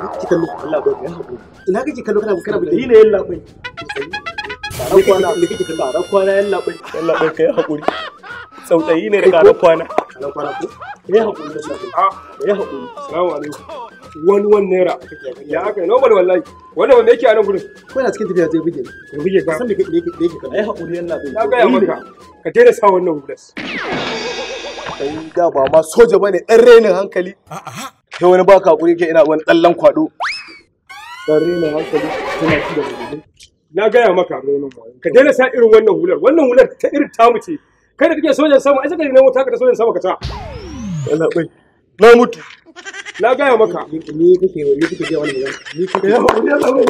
kike kallo Allah bai ya hakuri ina kake kallo kana ni ne yalla bai karan kwana yalla bai kai hakuri tsautsayi ne da karan kwana ko ya hakuri da shi ya hakuri assalamu alaikum wani naira ya aka normal wallahi wannan wanda yake a nan gurin ko yana cikin tafiya zai buge ya buge ka san me yake kana ai hakuri yalla bai na ga maka ka daina sa wannan hulas kai ga ba ma soja bane dan renin hankali kai wani baka hakuri kai ina wani dallan kwado dan renin hankali kana ci da gudu na gaya maka ka daina sa irin wannan hular ta irin tamu ce kai da kake sojan sama ai saka ne wata ka da sojan sama ka ta yalla bai na mutu na gaya maka ni kake ga wani magana ni kake ya hakuri yalla bai